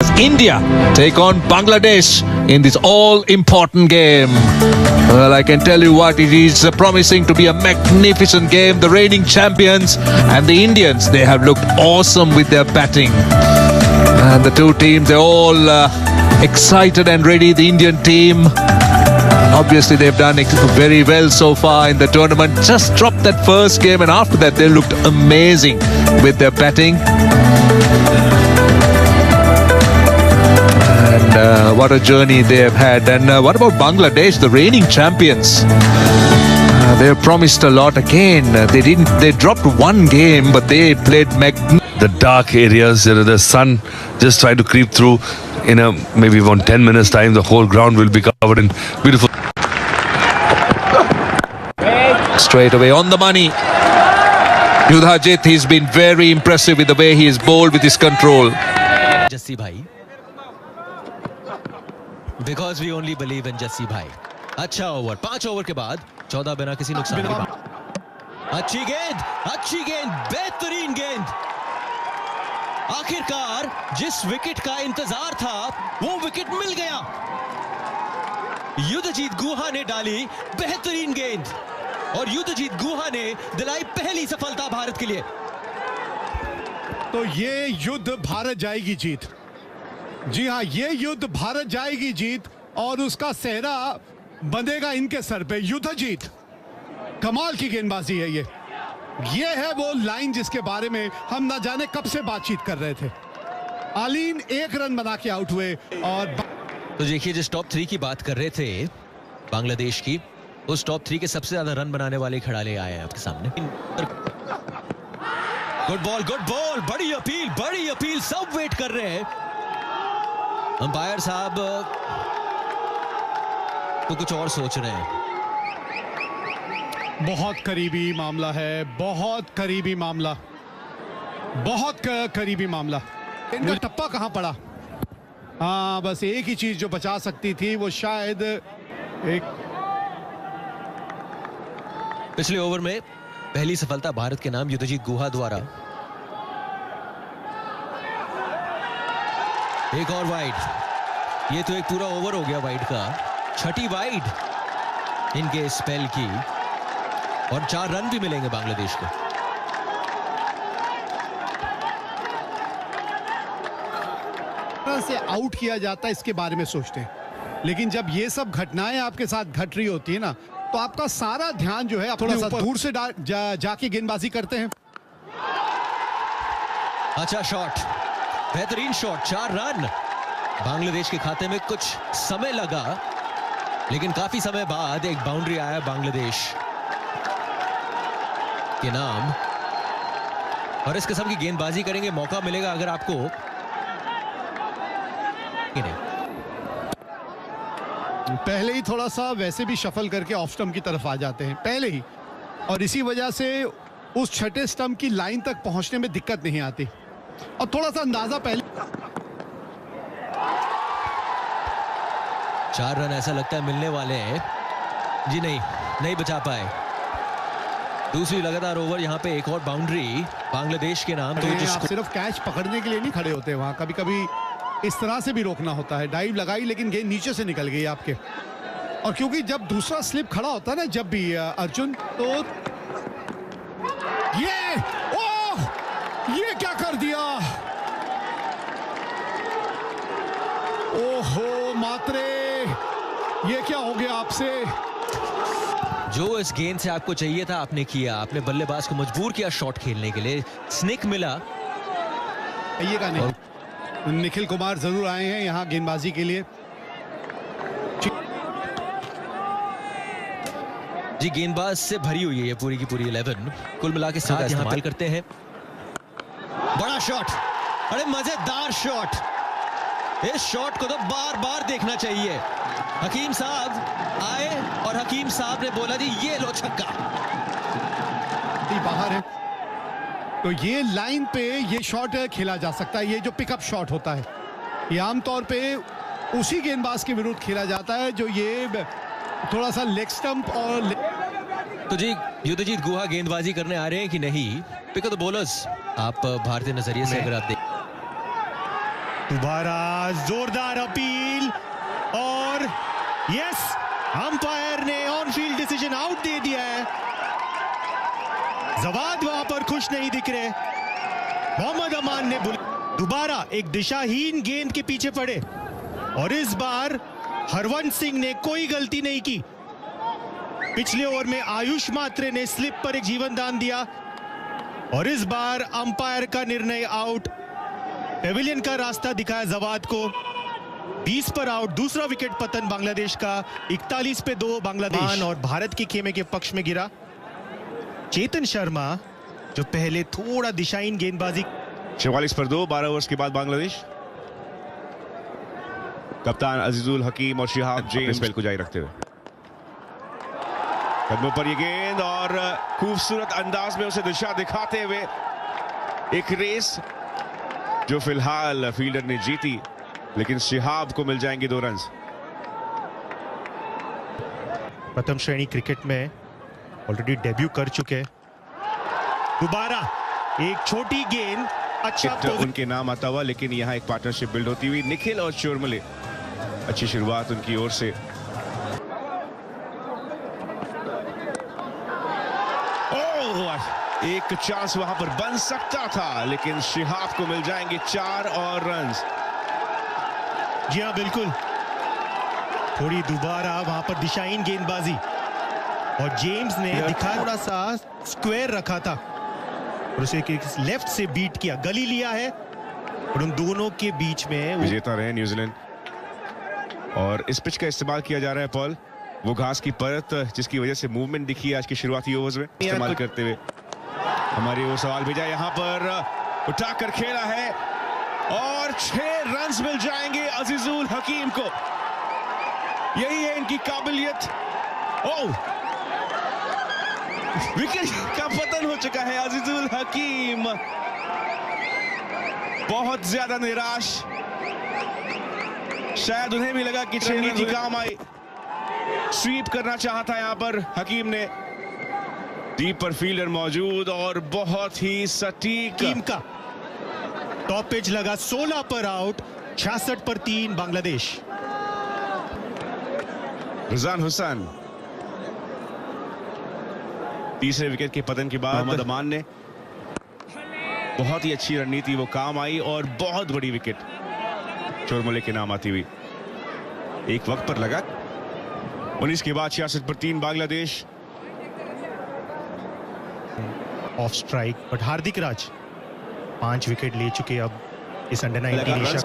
India take on Bangladesh in this all-important game. Well, I can tell you what, it is promising to be a magnificent game. The reigning champions and the Indians, they have looked awesome with their batting. And the two teams, they're all excited and ready. The Indian team, obviously they've done very well so far in the tournament. Just dropped that first game and after that they looked amazing with their batting. And what a journey they have had. And what about Bangladesh, the reigning champions? They have promised a lot again. They dropped one game, but they played the dark areas, the sun just tried to creep through. In maybe about 10 minutes time, the whole ground will be covered in beautiful. Straight away on the money. Yudhajit, he's been very impressive with the way he is bowled with his control. Jassi bhai, because we only believe in Jassi bhai. अच्छा over, 5 over के बाद 14 बिना किसी नुकसान के। अच्छी गेंद, बेहतरीन गेंद। आखिरकार जिस विकेट का इंतजार था वो विकेट मिल गया। युद्धजीत गुहा ने डाली बेहतरीन गेंद और युद्धजीत गुहा ने दिलाई पहली सफलता भारत के लिए। तो ये युद्ध भारत जाएगी जीत। जी हाँ, ये युद्ध भारत जाएगी जीत और उसका सेहरा बंधेगा इनके सर पे। युद्धजीत, कमाल की गेंदबाजी है ये है वो लाइन जिसके बारे में हम ना जाने कब से बातचीत कर रहे थे। आलीन 1 रन बना के आउट हुए। और तो देखिए, जिस टॉप 3 की बात कर रहे थे बांग्लादेश की, उस टॉप 3 के सबसे ज्यादा रन बनाने वाले खिलाड़ी आए हैं आपके सामने। गुड बॉल, बड़ी अपील, सब वेट कर रहे हैं। अंपायर साहब तो कुछ और सोच रहे हैं। बहुत करीबी मामला है, बहुत करीबी मामला। इनका टप्पा कहां पड़ा? हाँ, बस एक ही चीज जो बचा सकती थी वो शायद एक। पिछले ओवर में पहली सफलता भारत के नाम युद्धजीत गुहा द्वारा। एक और वाइड, ये तो एक पूरा ओवर हो गया वाइड का। छठी वाइड इनके स्पेल की और 4 रन भी मिलेंगे बांग्लादेश को। से आउट किया जाता है इसके बारे में सोचते हैं, लेकिन जब ये सब घटनाएं आपके साथ घट रही होती है ना, तो आपका सारा ध्यान जो है थोड़ा सा दूर से जाके गेंदबाजी करते हैं। अच्छा शॉट, बेहतरीन शॉट, 4 रन बांग्लादेश के खाते में। कुछ समय लगा लेकिन काफी समय बाद एक बाउंड्री आया बांग्लादेश के नाम। और इस किस्म की गेंदबाजी करेंगे, मौका मिलेगा अगर आपको। पहले ही थोड़ा सा वैसे भी शफल करके ऑफ स्टंप की तरफ आ जाते हैं पहले ही, और इसी वजह से उस छठे स्टंप की लाइन तक पहुंचने में दिक्कत नहीं आती। और थोड़ा सा अंदाजा पहले 4 रन ऐसा लगता है मिलने वाले हैं। जी नहीं बचा पाए। दूसरी लगातार ओवर, यहाँ पे एक और बाउंड्री बांग्लादेश के नाम। तो आप सिर्फ कैच पकड़ने के लिए नहीं खड़े होते वहां, कभी कभी इस तरह से भी रोकना होता है। डाइव लगाई लेकिन गेंद नीचे से निकल गई आपके। और क्योंकि जब दूसरा स्लिप खड़ा होता है ना, जब भी अर्जुन, तो ये क्या कर दिया? ओहो मात्रे, ये क्या हो गया आपसे? जो इस गेंद से आपको चाहिए था आपने किया। आपने बल्लेबाज को मजबूर किया शॉट खेलने के लिए। स्निक मिला। ये का नहीं। निखिल कुमार जरूर आए हैं यहाँ गेंदबाजी के लिए। जी, गेंदबाज से भरी हुई है ये पूरी की पूरी 11 कुल मिला के 7 इस्तेमाल करते हैं। बड़ा शॉट, अरे मजेदार शॉट। इस शॉट को तो बार बार देखना चाहिए। हकीम साहब आए और हकीम साहब ने बोला जी ये लो छक्का। बाहर है तो ये लाइन पे ये शॉट खेला जा सकता है। ये जो पिकअप शॉट होता है ये आमतौर पे उसी गेंदबाज के विरुद्ध खेला जाता है जो ये थोड़ा सा लेग स्टंप और तो जी युद्धजीत गुहा गेंदबाजी करने आ रहे हैं कि नहीं? पिक द बॉलर्स आप भारतीय नजरिए से अगर आप देख दोबारा जोरदार अपील और यस, अंपायर ने ऑन फील्ड डिसीजन आउट दे दिया है। जवाद वहां पर खुश नहीं दिख रहे। मोहम्मद अमान ने दोबारा एक दिशाहीन गेंद के पीछे पड़े और इस बार हरवंश सिंह ने कोई गलती नहीं की। पिछले ओवर में आयुष मात्रे ने स्लिप पर एक जीवन दान दिया और इस बार अंपायर का निर्णय आउट। पेविलियन का रास्ता दिखाया जवाद को। 20 पर आउट। दूसरा विकेट पतन बांग्लादेश का। 41 पे 2 बांग्लादेश और भारत के खेमे के पक्ष में गिरा। चेतन शर्मा जो पहले थोड़ा दिशाहीन गेंदबाजी। 44 पर 2, 12 ओवर्स के बाद बांग्लादेश। कप्तान अजीजुल हकीम और शिहाब जेम्स स्पेल को जारी रखते हुए कदमों पर ये गेंद और खूबसूरत अंदाज में उसे दिशा दिखाते हुए एक रेस जो फिलहाल फील्डर ने जीती, लेकिन शिहाब को मिल जाएंगे 2 रन। प्रथम श्रेणी क्रिकेट में ऑलरेडी डेब्यू कर चुके। दोबारा एक छोटी गेंद, अच्छा उनके नाम आता हुआ, लेकिन यहाँ एक पार्टनरशिप बिल्ड होती हुई। निखिल और चोरमले, अच्छी शुरुआत उनकी ओर से। एक चांस वहां पर बन सकता था, लेकिन शिहाब को मिल जाएंगे 4 और रन। जी हाँ, बिल्कुल। थोड़ी दोबारा वहां पर दिशाहीन गेंदबाजी और जेम्स ने दिखा थोड़ा सा स्क्वायर रखा था और उसे लेफ्ट से बीट किया, गली लिया है और उन दोनों के बीच में विजेता रहे न्यूजीलैंड। और इस पिच का इस्तेमाल किया जा रहा है पॉल, वो घास की परत जिसकी वजह से मूवमेंट दिखी आज के शुरुआती ओवर्स में इस्तेमाल करते हुए। हमारे वो सवाल भेजा, यहाँ पर उठाकर खेला है और 6 रन मिल जाएंगे अजीजुल हकीम को। यही है इनकी काबिलियत। विकेट का पतन हो चुका है। अजीजुल हकीम बहुत ज्यादा निराश, शायद उन्हें भी लगा कि रणनीति काम आई। स्वीप करना चाहा था यहां पर हकीम ने। डीप पर फील्डर मौजूद और बहुत ही सटीक टीम का टॉप पिच लगा। 16 पर आउट, 66 पर 3 बांग्लादेश। रिजवान हुसैन तीसरे विकेट के पतन के बाद मोहम्मद अमान ने बहुत ही अच्छी रणनीति, वो काम आई और बहुत बड़ी विकेट चोरमले के नाम आती हुई। एक वक्त पर लगा। 19 के बाद 66 पर 3 Bangladesh. Of strike, but Hardik Raj 5 wicket ले चुके अब इस अंडर 19 एशिया।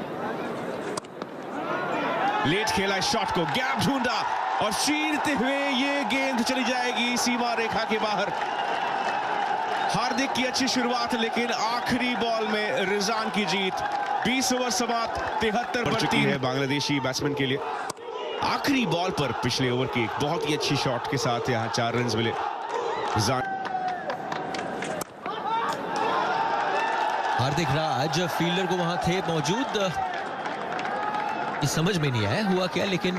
लेट खेला शॉट को, गैप ढूंढा और चीरते हुए ये गेंद चली जाएगी सीमा रेखा के बाहर। हार्दिक की अच्छी शुरुआत, लेकिन आखिरी बॉल में रिजवान की जीत। 20 ओवर समाप्त, 73 पर 3 है बांग्लादेशी बैट्समैन के लिए। आखिरी बॉल पर पिछले ओवर की एक बहुत ही अच्छी शॉट के साथ यहां 4 रन मिले। हार्दिक राज फील्डर को वहां थे मौजूद। समझ में नहीं आया हुआ क्या, लेकिन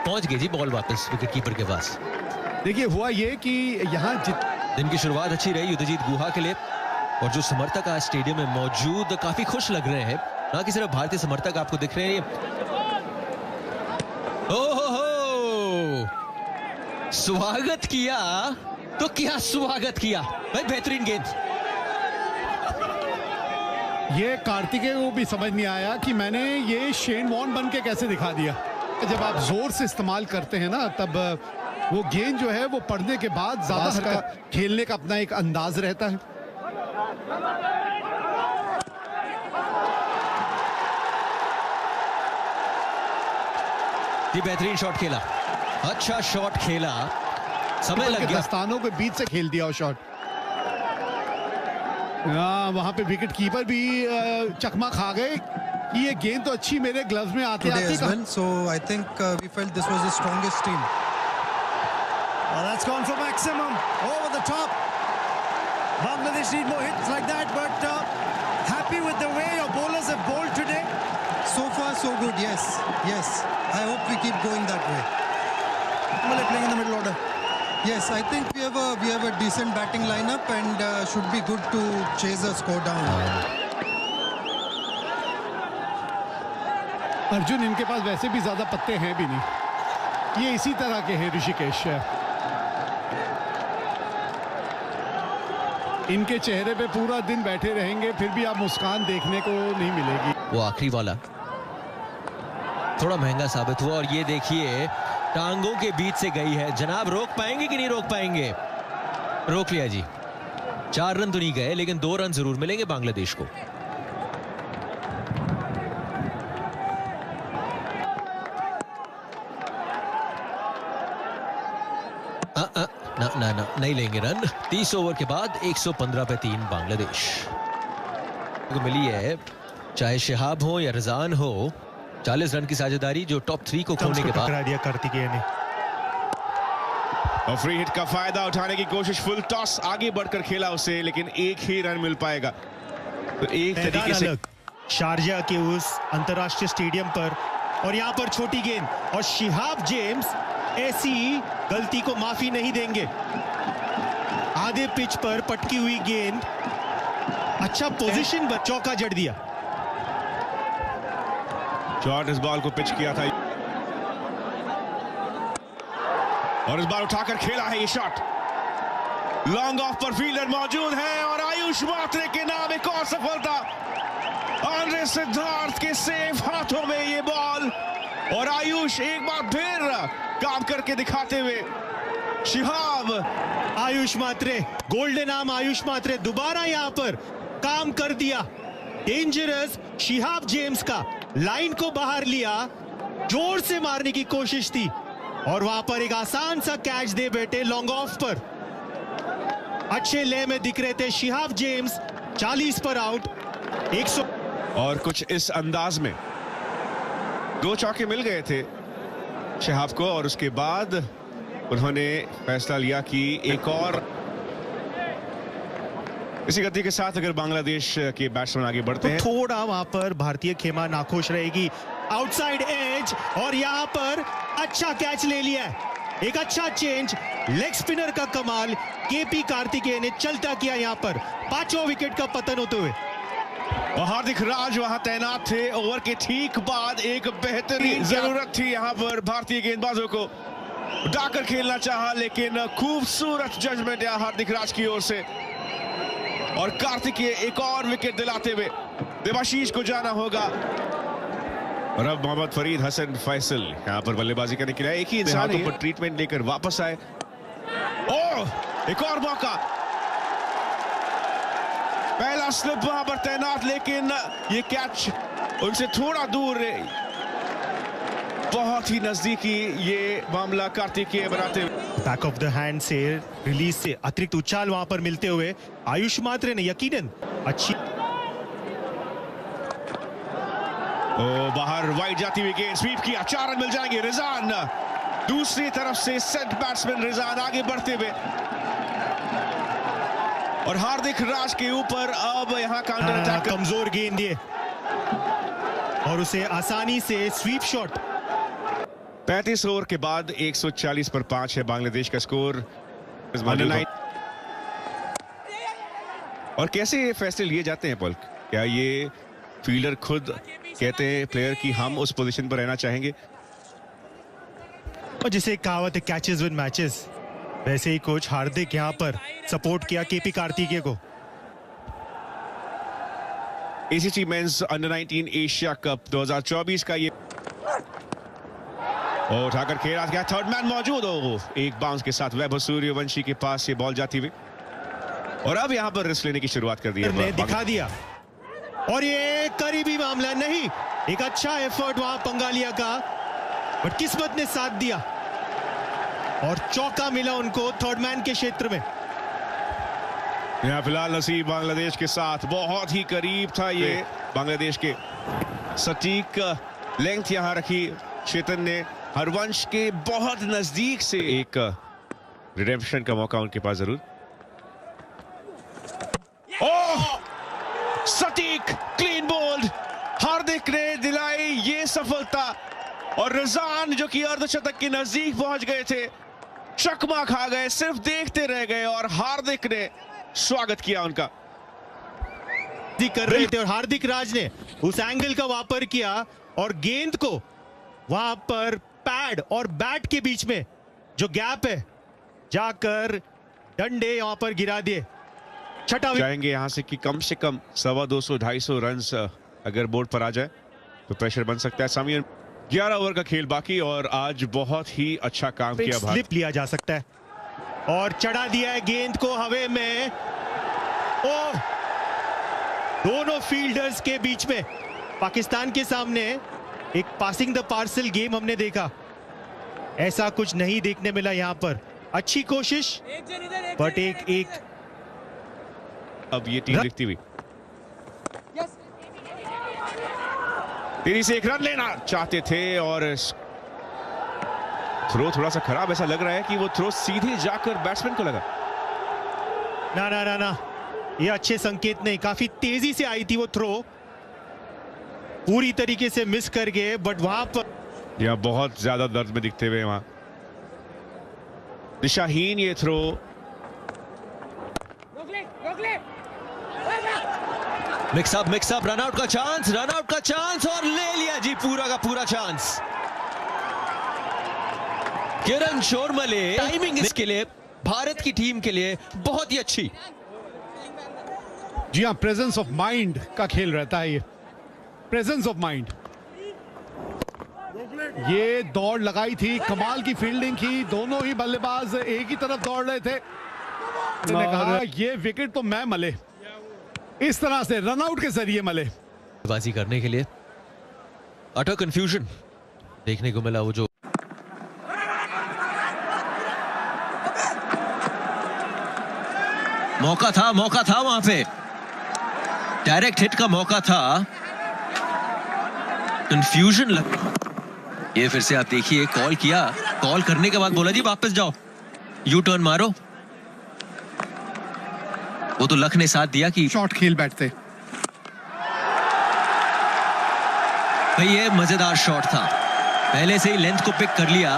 पहुंच गई जी बॉल वापस विकेटकीपर के पास। देखिए हुआ ये कि यहाँ दिन की शुरुआत अच्छी रही युद्धजीत गुहा के लिए और जो समर्थक आज स्टेडियम में मौजूद काफी खुश लग रहे हैं। ना कि सिर्फ भारतीय समर्थक आपको दिख रहे हैं। ओहो, स्वागत किया तो क्या स्वागत किया भाई, बेहतरीन गेंद। ये कार्तिकेय को भी समझ नहीं आया कि मैंने ये शेन वॉर्न बन के कैसे दिखा दिया। जब आप जोर से इस्तेमाल करते हैं ना, तब वो गेंद जो है वो पड़ने के बाद ज्यादा हरकत खेलने का अपना एक अंदाज रहता है। ये बेहतरीन शॉट खेला, अच्छा शॉट खेला, समय लग गया। दस्तानों के बीच से खेल दिया वो शॉट। वहां पे विकेट कीपर भी चकमा खा गए कि ये गेंद तो अच्छी मेरे ग्लव्स में आते आते। So I think we felt this was the strongest team. Well, that's gone for maximum over the top. Bangladesh need more hits like that, but happy with the way your bowlers have bowled today. So far, so good. Yes, yes. I hope we keep going that way. Well, playing in the middle order. Yes, I think we have a decent batting lineup and should be good to chase the score down. Arjun, इनके पास वैसे भी ज्यादा पत्ते हैं भी नहीं, ये इसी तरह के हैं ऋषिकेश। इनके चेहरे पे पूरा दिन बैठे रहेंगे फिर भी आप मुस्कान देखने को नहीं मिलेगी। वो आखिरी वाला थोड़ा महंगा साबित हुआ और ये देखिए टांगों के बीच से गई है। जनाब रोक पाएंगे कि नहीं रोक पाएंगे? रोक लिया जी। 4 रन तो नहीं गए लेकिन 2 रन जरूर मिलेंगे बांग्लादेश को। ना नहीं लेंगे रन। 30 ओवर के बाद 115 पे 3 बांग्लादेश को मिली है। चाहे शिहाब हो या रजान हो, 40 रन की साझेदारी जो टॉप 3 को खोने के बाद करा दिया कार्तिकेय ने। और फ्री हिट का फायदा उठाने की कोशिश, फुल टॉस आगे बढ़कर खेला उसे, लेकिन एक ही रन मिल पाएगा। तो एक तरीके से शारजा के उस अंतरराष्ट्रीय स्टेडियम पर, और यहां पर छोटी गेंद, और शिहाब जेम्स ऐसी गलती को माफी नहीं देंगे। आधे पिच पर पटकी हुई गेंद, अच्छा पोजीशन पर चौका जड़ दिया। शॉट इस बॉल को पिच किया था और इस बार उठाकर खेला है ये शॉट। लॉन्ग ऑफ पर फील्डर मौजूद है और आयुष मात्रे के नाम एक और सफलता। आंद्रे सिद्धार्थ के सेफ हाथों में ये बॉल और आयुष एक बार फिर काम करके दिखाते हुए। शिहाब, आयुष मात्रे, गोल्डन आर्म आयुष मात्रे दोबारा यहां पर काम कर दिया। डेंजरस शिहाब जेम्स का लाइन को बाहर लिया, जोर से मारने की कोशिश थी और वहां पर एक आसान सा कैच दे बैठे लॉन्ग ऑफ पर। अच्छे ले में दिख रहे थे शिहाब जेम्स। 40 पर आउट। 100 और कुछ इस अंदाज में 2 चौके मिल गए थे शिहाब को और उसके बाद उन्होंने फैसला लिया कि एक और। इसी गति के साथ अगर बांग्लादेश के बैट्समैन आगे बढ़ते हैं, थोड़ा वहां पर भारतीय खेमा नाखुश रहेगी। आउटसाइड एज, और यहां पर अच्छा कैच ले लिया है। एक अच्छा चेंज, लेग स्पिनर का कमाल। केपी कार्तिकेय ने चलता किया यहां पर 5वां विकेट का पतन होते हुए। और हार्दिक राज वहां तैनात थे। ओवर के ठीक बाद एक बेहतरीन जरूरत थी यहां पर भारतीय गेंदबाजों को उठाकर खेलना चाहा, लेकिन खूबसूरत जजमेंट यहां हार्दिक राज की ओर से और कार्तिकेय एक और विकेट दिलाते हुए देवाशीष को जाना होगा। और अब मोहम्मद फरीद हसन फैसल यहां पर बल्लेबाजी करने के लिए एक ही इंसान पर ट्रीटमेंट लेकर वापस आए। ओह, एक और मौका। पहला स्लिप वहां पर तैनात, लेकिन ये कैच उनसे थोड़ा दूर, बहुत ही नजदीकी ये मामला कार्तिकेय बनाते हुए। बैक ऑफ द हैंड से रिलीज से अतिरिक्त उछाल वहां पर मिलते हुए आयुष मात्रे ने यकीनन अच्छी। बाहर वाइड जाती हुई गेंद, स्वीप किया, 4 रन मिल जाएंगे। रिजान दूसरी तरफ से सेट बैट्समैन रिजान आगे बढ़ते हुए और हार्दिक राज के ऊपर अब यहां काउंटर अटैक। कमजोर गेंद दिए और उसे आसानी से स्वीप शॉट। 35 ओवर के बाद 140 पर 5 है बांग्लादेश का स्कोर। और कैसे ये फैसले लिए जाते हैं पॉल? क्या ये फील्डर खुद कहते हैं प्लेयर कि हम उस पोजीशन पर रहना चाहेंगे? और जिसे कहावत है कैचेस विन मैचेस, वैसे ही कोच हार्दिक यहां पर सपोर्ट किया केपी कार्तिकेय को। ACC men's under 19 Asia Cup 2024 का ये उठाकर खेला गया। थर्ड मैन मौजूद हो, एक बाउंस के साथ वैभव सूर्यवंशी के पास ये बॉल जाती हुई और अब यहां पर रिस्क लेने की शुरुआत कर दी है। दिखा दिया और ये करीबी मामला नहीं। एक अच्छा एफर्ट वहां पंगालिया का, बट किस्मत ने साथ दिया और चौका मिला उनको थर्ड मैन के क्षेत्र में। यहां फिलहाल नसीब बांग्लादेश के साथ बहुत ही करीब था ये। बांग्लादेश के सटीक लेंथ यहां रखी चेतन ने। हरवंश के बहुत नजदीक से एक रिडेम्पशन का मौका उनके पास जरूर। ओह, सटीक क्लीन बोल्ड, हार्दिक ने दिलाई ये सफलता और रजान जो कि अर्धशतक के नजदीक पहुंच गए थे, चकमा खा गए, सिर्फ देखते रह गए और हार्दिक ने स्वागत किया उनका। कर रहे थे और हार्दिक राज ने उस एंगल का वापर किया और गेंद को वहां पर पैड और बैट के बीच में जो गैप है जाकर डंडे यहां पर गिरा दिए। छठा जाएंगे यहां से कि कम से कम 250-250 रन अगर बोर्ड पर आ जाए तो प्रेशर बन सकता है। सामियन 11 ओवर का खेल बाकी और आज बहुत ही अच्छा काम किया भारत। स्लिप लिया जा सकता है और चढ़ा दिया है गेंद को हवा में। ओह, दोनों फील्डर्स के बीच में पाकिस्तान के सामने एक पासिंग द पार्सल गेम हमने देखा, ऐसा कुछ नहीं देखने मिला यहां पर। अच्छी कोशिश बट एक अब ये टीम दिखती हुई तेरी से एक रन लेना चाहते थे और थ्रो थोड़ा सा खराब ऐसा लग रहा है कि वो थ्रो सीधे जाकर बैट्समैन को लगा। ना ना ना ना, ये अच्छे संकेत नहीं, काफी तेजी से आई थी वो थ्रो, पूरी तरीके से मिस कर गए। बट वहां पर यहाँ बहुत ज्यादा दर्द में दिखते हुए वहां दिशाहीन ये throw. Mix up, run out का चांस और ले लिया जी पूरा का पूरा चांस। किरण शोरमले, टाइमिंग इसके लिए भारत की टीम के लिए बहुत ही अच्छी। जी हाँ, प्रेजेंस ऑफ माइंड का खेल रहता है ये, प्रेजेंस ऑफ माइंड। ये दौड़ लगाई थी, कमाल की फील्डिंग की, दोनों ही बल्लेबाज एक ही तरफ दौड़ रहे थे। उन्होंने कहा ये विकेट तो मैं मले, इस तरह से रन आउट के जरिए मले। बाजी करने के लिए अटर कंफ्यूजन देखने को मिला। वो जो मौका था वहां पे, डायरेक्ट हिट का मौका था, कंफ्यूजन लग। ये फिर से आप देखिए, कॉल किया, कॉल करने के बाद बोला जी वापस जाओ, यू टर्न मारो। वो तो लख ने साथ दिया कि शॉट खेल बैठते। भाई ये मजेदार शॉट था, पहले से ही लेंथ को पिक कर लिया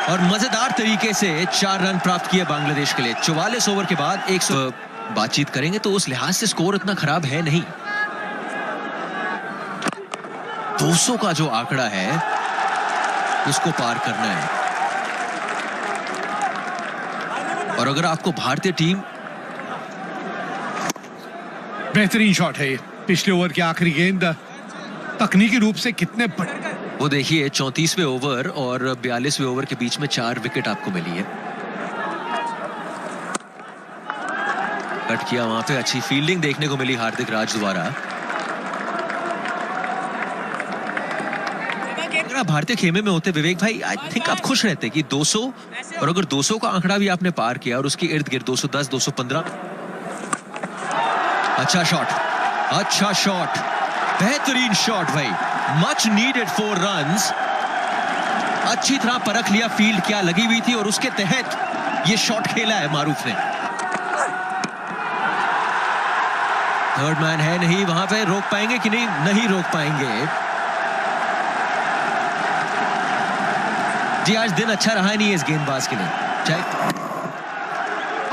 और मजेदार तरीके से 4 रन प्राप्त किए बांग्लादेश के लिए। 44 ओवर के बाद 100। बातचीत करेंगे तो उस लिहाज से स्कोर इतना खराब है नहीं। 200 का जो आंकड़ा है उसको पार करना है। और अगर आपको भारतीय टीम, बेहतरीन शॉट है ये, पिछले ओवर की आखिरी गेंद, तकनीकी रूप से कितने वो देखिए 34वें ओवर और 42वें ओवर के बीच में 4 विकेट आपको मिली है। कट किया वहां पे, अच्छी फील्डिंग देखने को मिली हार्दिक राज द्वारा। अगर आप भारतीय खेमे में होते विवेक भाई, आई थिंक आप खुश रहते कि 200, और अगर 200 का आंकड़ा भी आपने पार किया और उसके इर्द गिर्द 210, 215। अच्छा शॉट, बेहतरीन शॉट भाई, मच नीडेड 4 रन्स। अच्छी तरह परख लिया फील्ड क्या लगी हुई थी और उसके तहत ये शॉट खेला है मारूफ ने। थर्ड मैन है नहीं वहां पे, रोक पाएंगे कि नहीं? नहीं रोक पाएंगे जी। आज दिन अच्छा रहा नहीं है इस गेंदबाज के लिए। चाहे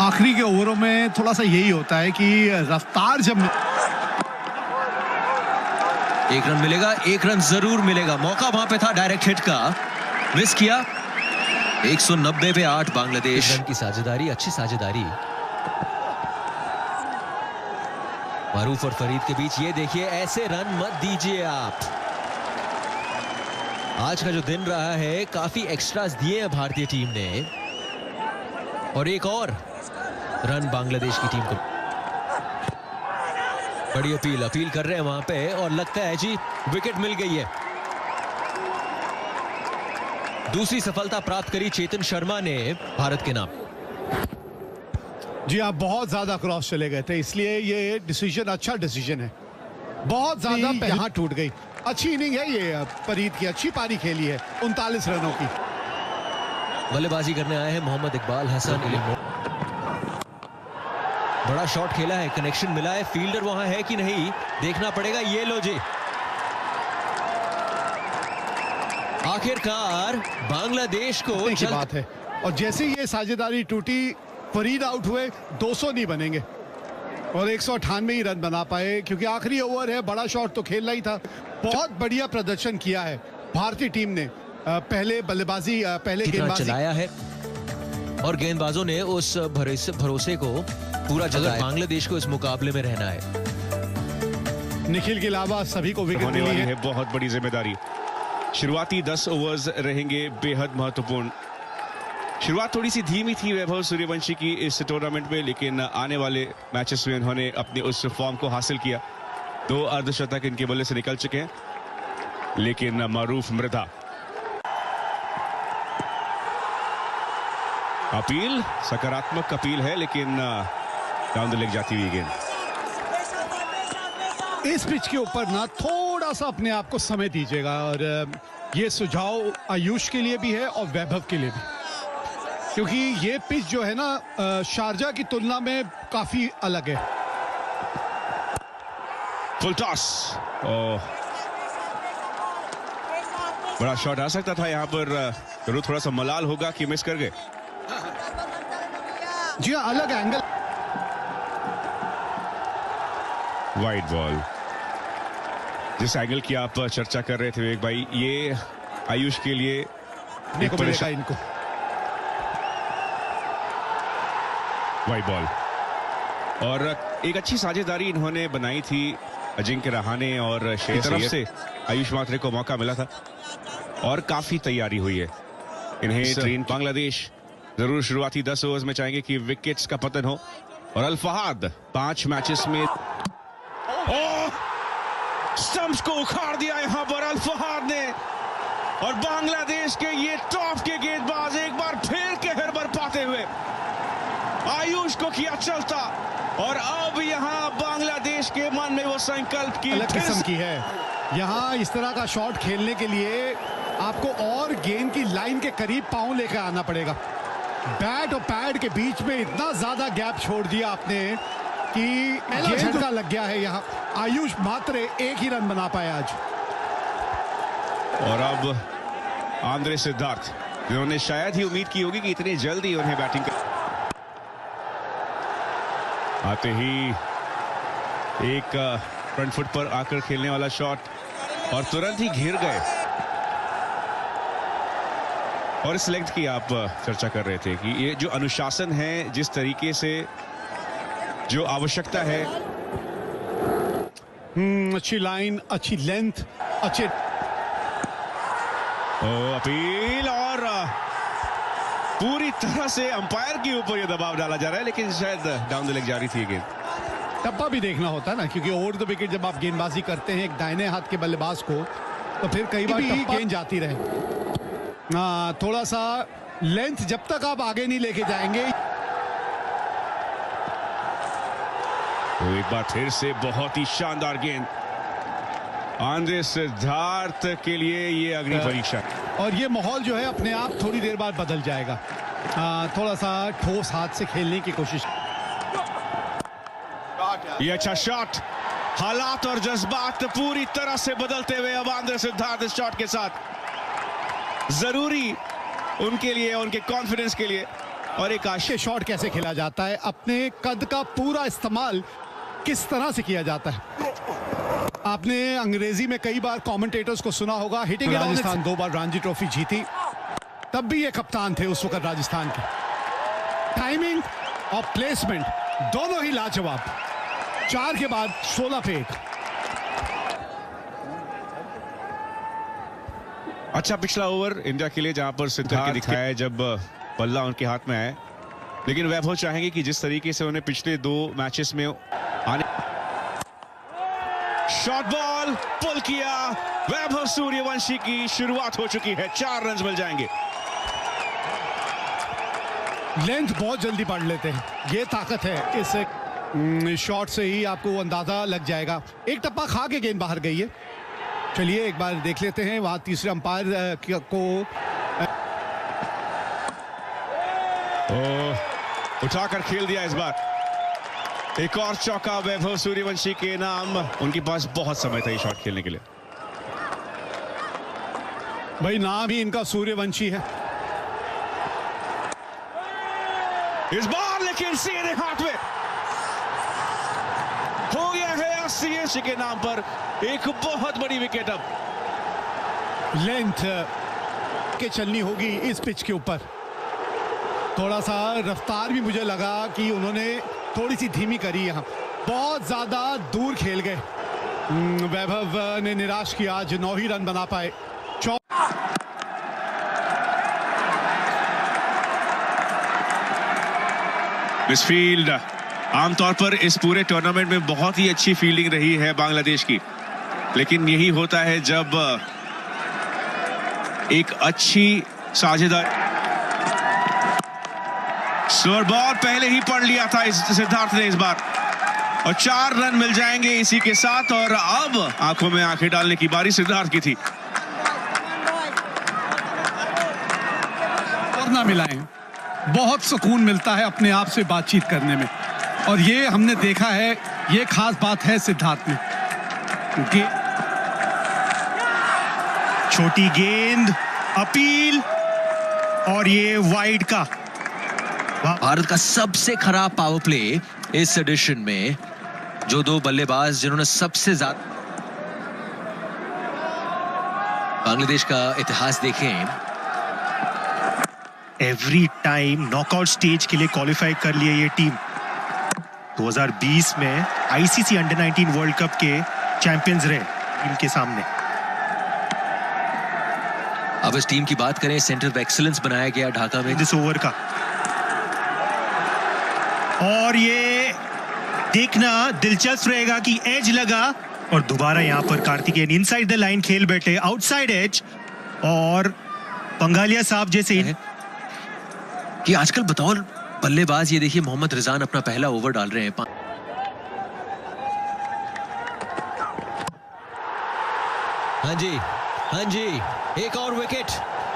आखिरी के ओवरों में थोड़ा सा यही होता है कि रफ्तार जब 1 रन मिलेगा, 1 रन जरूर मिलेगा। मौका वहां पे था डायरेक्ट हिट का, मिस किया। 190 पे 8 बांग्लादेश। रन की साझेदारी, अच्छी साझेदारी मारूफ और फरीद के बीच। ये देखिए, ऐसे रन मत दीजिए आप। आज का जो दिन रहा है, काफी एक्स्ट्रास दिए हैं भारतीय टीम ने और एक और रन बांग्लादेश की टीम को। बड़ी अपील कर रहे हैं वहां पे और लगता है जी विकेट मिल गई है। दूसरी सफलता प्राप्त करी चेतन शर्मा ने भारत के नाम। जी आप बहुत ज्यादा क्रॉस चले गए थे, इसलिए ये डिसीजन अच्छा डिसीजन है। बहुत ज्यादा यहाँ टूट गई। अच्छी इनिंग है ये फरीद की, अच्छी पारी खेली है 39 रनों की। बल्लेबाजी करने आए हैं मोहम्मद इकबाल हसन। बड़ा शॉट खेला है, कनेक्शन मिला है, फील्डर वहां है कि नहीं देखना पड़ेगा। ये लो जी, आखिरकार बांग्लादेश को की बात है। और जैसे ये साझेदारी टूटी, फरीद आउट हुए, 200 नहीं बनेंगे। और 198 ही रन बना पाए, क्योंकि आखिरी ओवर है, बड़ा शॉट तो खेलना ही था। बहुत बढ़िया प्रदर्शन किया है भारतीय टीम ने। पहले बल्लेबाजी, पहले गेंदबाजी चलाया है और गेंदबाजों ने उस भरोसे को पूरा जगह। बांग्लादेश को इस मुकाबले में रहना है। निखिल के अलावा सभी को विकेट होने मिली वाली है। है बहुत बड़ी जिम्मेदारी। शुरुआती 10 ओवर्स रहेंगे बेहद महत्वपूर्ण। शुरुआत थोड़ी सी धीमी थी वैभव सूर्यवंशी की इस टूर्नामेंट में, लेकिन आने वाले मैचेस में उन्होंने अपने उस फॉर्म को हासिल किया। 2 अर्धशतक इनके बल्ले से निकल चुके हैं, लेकिन मारूफ मृधा। अपील, सकारात्मक अपील है, लेकिन डाउन द लेग जाती हुई गेंद। इस पिच के ऊपर ना थोड़ा सा अपने आप को समय दीजिएगा, और ये सुझाव आयुष के लिए भी है और वैभव के लिए भी, क्योंकि ये पिच जो है ना शारजा की तुलना में काफी अलग है। फुल टॉस, बड़ा शॉट आ सकता था यहाँ पर। जरूर थोड़ा सा मलाल होगा कि मिस कर गए। जी हाँ, अलग एंगल। वाइड बॉल, जिस एंगल की आप चर्चा कर रहे थे विवेक भाई, ये आयुष के लिए एक परेशान। इनको वाइड बॉल, और एक अच्छी साझेदारी इन्होंने बनाई थी अजिंक्य रहाणे और श्रेयस अय्यर से। आयुष मात्रे को मौका मिला था और काफी तैयारी हुई है इन्हें ट्रेन। बांग्लादेश जरूर शुरुआती 10 ओवर्स में चाहेंगे कि विकेट्स का पतन हो, और अल फहाद 5 मैचेस में स्टंप्स को उखाड़ दिया यहां पर अल फहाद ने, और बांग्लादेश के ये टॉप के गेंदबाज एक बार फिर कहर बरपाते हुए आयुष को किया चलता, और अब यहां बांग्लादेश के मन में वो संकल्प की अलग किस्म की है। यहां इस तरह का शॉट खेलने के लिए आपको और गेंद की लाइन के करीब पांव लेकर आना पड़ेगा। बैट और पैड के बीच में इतना ज्यादा गैप छोड़ दिया आपने कि गेंद झटका लग गया है। यहाँ आयुष मात्र 1 ही रन बना पाया आज। और अब आंद्रे सिद्धार्थ, जिन्होंने शायद ही उम्मीद की होगी कि इतनी जल्दी उन्हें बैटिंग कर आते ही एक फ्रंट फुट पर आकर खेलने वाला शॉट, और तुरंत ही घिर गए। और इस लेंथ की आप चर्चा कर रहे थे कि ये जो अनुशासन है, जिस तरीके से जो आवश्यकता है, अच्छी लाइन, अच्छी लेंथ, अच्छे अपील, और पूरी तरह से अंपायर के ऊपर ये दबाव डाला जा रहा है, लेकिन शायद डाउन द लेग जा रही थी गेंद। टप्पा भी देखना होता है ना, क्योंकि ओवर द विकेट जब आप गेंदबाजी करते हैं एक दाहिने हाथ के बल्लेबाज को, तो फिर कई बार गेंद जाती रहे। थोड़ा सा लेंथ जब तक आप आगे नहीं लेके जाएंगे। तो एक बार फिर से बहुत ही शानदार गेंद आंद्रे सिद्धार्थ के लिए, ये अग्नि परीक्षा। और ये माहौल जो है अपने आप थोड़ी देर बाद बदल जाएगा। थोड़ा सा ठोस हाथ से खेलने की कोशिश। ये अच्छा शॉट, हालात और जज्बात पूरी तरह से बदलते हुए अब आंद्रे सिद्धार्थ इस शॉट के साथ, जरूरी उनके लिए, उनके कॉन्फिडेंस के लिए। और एक आशा, शॉट कैसे खेला जाता है, अपने कद का पूरा इस्तेमाल किस तरह से किया जाता है। आपने अंग्रेजी में कई बार कमेंटेटर्स को सुना होगा। हिटिंग राजस्थान 2 बार रणजी ट्रॉफी जीती, तब भी ये कप्तान थे उस वक्त राजस्थान के। टाइमिंग और प्लेसमेंट दोनों ही लाजवाब। 4 के बाद 16 पे 1। अच्छा पिछला ओवर इंडिया के लिए, जहां पर सिद्धार्थ दिखाया है जब बल्ला उनके हाथ में आया, लेकिन वैभव चाहेंगे कि जिस तरीके से उन्हें पिछले 2 मैचेस में आने। शॉट बॉल पुल किया, वैभव सूर्यवंशी की शुरुआत हो चुकी है। 4 रन मिल जाएंगे। लेंथ बहुत जल्दी पढ़ लेते हैं, ये ताकत है इस शॉट से ही आपको अंदाजा लग जाएगा। एक टप्पा खा के गेंद बाहर गई है। चलिए एक बार देख लेते हैं, वहां तीसरे अंपायर को उठाकर खेल दिया इस बार। एक और चौका वैभव सूर्यवंशी के नाम। उनके पास बहुत समय था ये शॉट खेलने के लिए। भाई नाम ही इनका सूर्यवंशी है। इस बार लेकिन सीधे हाथ में हो गया है सीएसके के नाम पर एक बहुत बड़ी विकेट। अब लेंथ के चलनी होगी इस पिच के ऊपर। थोड़ा सा रफ्तार भी मुझे लगा कि उन्होंने थोड़ी सी धीमी करी। यहाँ बहुत ज्यादा दूर खेल गए। वैभव ने निराश किया, आज 9 ही रन बना पाए। मिसफील्ड। आमतौर पर इस पूरे टूर्नामेंट में बहुत ही अच्छी फील्डिंग रही है बांग्लादेश की, लेकिन यही होता है जब एक अच्छी साझेदार। स्लोअर बॉल पहले ही पढ़ लिया था सिद्धार्थ ने इस बार, और 4 रन मिल जाएंगे इसी के साथ। और अब आंखों में आंखें डालने की बारी सिद्धार्थ की थी। और ना मिलाएं, बहुत सुकून मिलता है अपने आप से बातचीत करने में, और ये हमने देखा है, ये खास बात है सिद्धार्थ में, क्योंकि छोटी गेंद, अपील, और ये वाइड का। भारत का सबसे खराब पावर प्ले इस एडिशन में, जो 2 बल्लेबाज जिन्होंने सबसे ज्यादा। बांग्लादेश का इतिहास देखें, एवरी टाइम नॉकआउट स्टेज के लिए क्वालिफाई कर लिए ये टीम। 2020 में आईसीसी अंडर 19 वर्ल्ड कप के चैंपियंस रहे टीम के सामने। अब इस टीम की बात करें, सेंटर ऑफ एक्सीलेंस बनाया गया ढाका में इस ओवर का। और ये देखना दिलचस्प रहेगा कि एज लगा, और दोबारा यहां पर कार्तिकेयन इनसाइड द लाइन खेल बैठे, आउटसाइड एज। और पंगालिया साहब जैसे कि आजकल बतौर बल्लेबाज ये देखिए मोहम्मद रिजान अपना पहला ओवर डाल रहे हैं। हाँ जी, हाँ जी, एक और विकेट,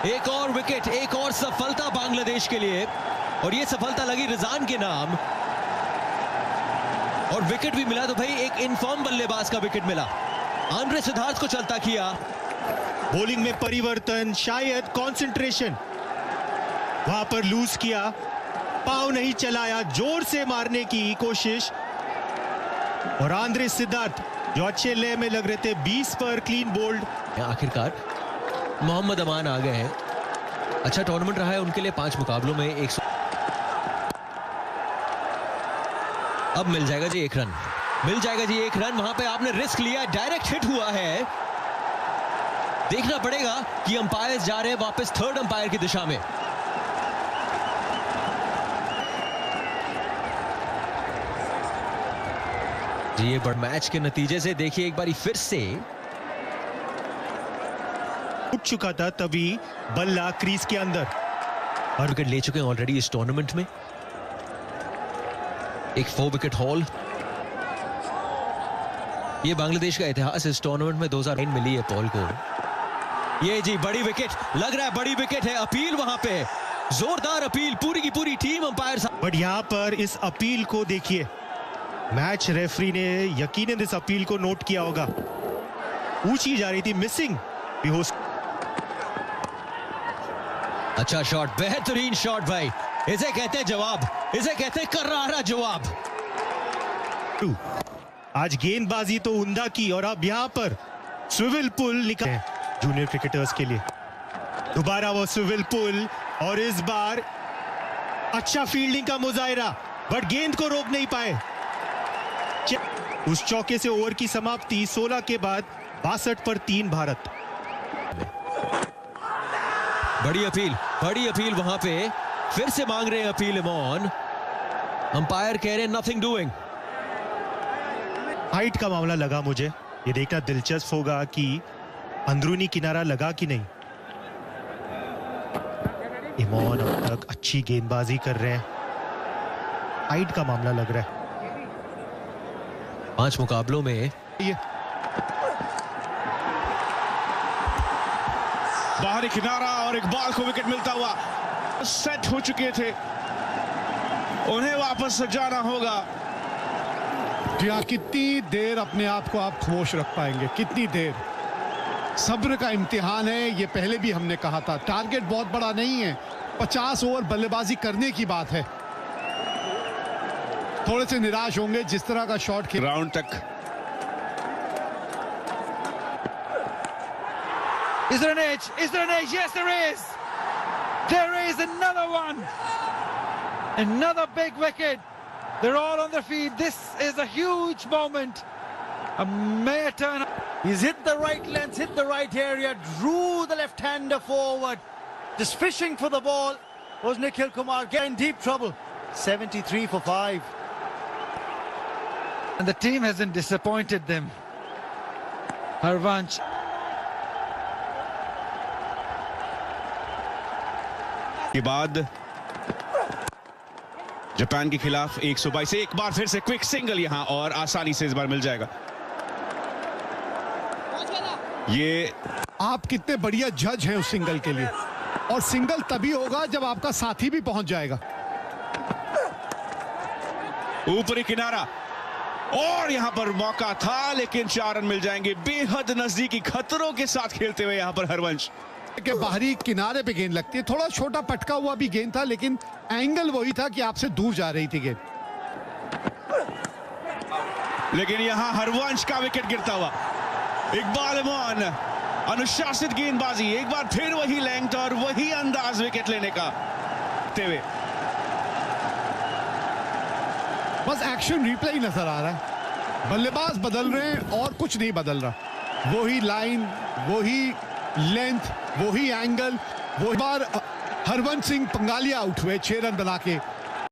एक और विकेट, एक और सफलता बांग्लादेश के लिए, और ये सफलता लगी रिजान के नाम। और विकेट भी मिला तो भाई एक इनफॉर्म बल्लेबाज का विकेट मिला। आंद्रे सिद्धार्थ को चलता किया। बॉलिंग में परिवर्तन, शायद कंसंट्रेशन वहां पर लूज किया, पांव नहीं चलाया, जोर से मारने की कोशिश। और आंद्रे सिद्धार्थ जो अच्छे लय में लग रहे थे, 20 पर क्लीन बोल्ड। आखिरकार मोहम्मद अमान आ गए हैं। अच्छा टूर्नामेंट रहा है उनके लिए, 5 मुकाबलों में 100। अब मिल जाएगा जी 1 रन, मिल जाएगा जी 1 रन। वहां पे आपने रिस्क लिया, डायरेक्ट हिट हुआ है। देखना पड़ेगा कि अंपायर्स जा रहे हैं वापस 3rd अंपायर की दिशा में। जी ये बड़ मैच के नतीजे से देखिए एक बारी फिर से उठ चुका था, तभी बल्ला क्रीज के अंदर। और विकेट ले चुके हैं ऑलरेडी इस टूर्नामेंट में। एक 4 विकेट हॉल। ये बांग्लादेश का इतिहास इस टूर्नामेंट में 2009 मिली है पॉल को। ये जी बड़ी विकेट, लग रहा है बड़ी विकेट है। अपील वहां पे, जोरदार अपील, पूरी की पूरी टीम अंपायर। बट यहां पर इस अपील को देखिए, मैच रेफरी ने यकीनन इस अपील को नोट किया होगा। ऊंची जा रही थी, मिसिंग भी हो। अच्छा शॉट, बेहतरीन शॉट भाई, इसे कहते हैं जवाब, इसे कहते हैं करारा जवाब। आज गेंदबाजी तो उम्दा की, और अब यहां पर स्विवल पुल निकल जूनियर क्रिकेटर्स के लिए। दोबारा वो स्विवल पुल, और इस बार अच्छा फील्डिंग का मुजाहिरा, बट गेंद को रोक नहीं पाए। उस चौके से ओवर की समाप्ति। 16 के बाद 62 पर 3 भारत। बड़ी अपील वहां पे फिर से मांग रहे हैं अपील इमॉन। अंपायर कह रहे हैं नथिंग डूइंग। हाइट का मामला लगा मुझे, ये देखना दिलचस्प होगा कि अंदरूनी किनारा लगा कि नहीं। इमॉन अब तक अच्छी गेंदबाजी कर रहे हैं, हाइट का मामला लग रहा है। 5 मुकाबलों में ये बाहरी किनारा, और इकबाल को विकेट मिलता हुआ। सेट हो चुके थे, उन्हें वापस जाना होगा। जी हाँ, कितनी देर अपने आप को आप खामोश रख पाएंगे, कितनी देर। सब्र का इम्तिहान है, ये पहले भी हमने कहा था। टारगेट बहुत बड़ा नहीं है, 50 ओवर बल्लेबाजी करने की बात है। थोड़े से निराश होंगे जिस तरह का शॉट खेल। राउंड तक Is there an edge? Is there an edge? Yes, there is. There is another one. Another big wicket. They're all on their feet. This is a huge moment. A Mayor turn. He's hit the right length, hit the right area, drew the left-hander forward. Just fishing for the ball was Nikhil Kumar. Getting in deep trouble. 73 for 5. And the team hasn't disappointed them. Harvanch. के बाद Japan के खिलाफ 122 एक बार फिर से quick single यहां और आसानी से इस बार मिल जाएगा। ये आप कितने बढ़िया जज हैं उस सिंगल के लिए, और सिंगल तभी होगा जब आपका साथी भी पहुंच जाएगा। ऊपरी किनारा और यहां पर मौका था लेकिन 4 रन मिल जाएंगे। बेहद नजदीकी खतरों के साथ खेलते हुए यहां पर हरवंश के बाहरी किनारे पे गेंद लगती है। थोड़ा छोटा पटका हुआ भी गेंद था लेकिन एंगल वही था कि आपसे दूर जा रही थी गेंद। लेकिन यहां हरवंश का विकेट गिरता हुआ। इकबाल इमान अनुशासित गेंदबाजी, एक बार फिर वही लेंथ और वही अंदाज विकेट लेने का। बस एक्शन रिप्ले ही नजर आ रहा है, बल्लेबाज बदल रहे हैं और कुछ नहीं बदल रहा। वही लाइन, वही लेंथ, वही एंगल। वो बार हरवंश सिंह पंगालिया आउट हुए 6 रन बना के।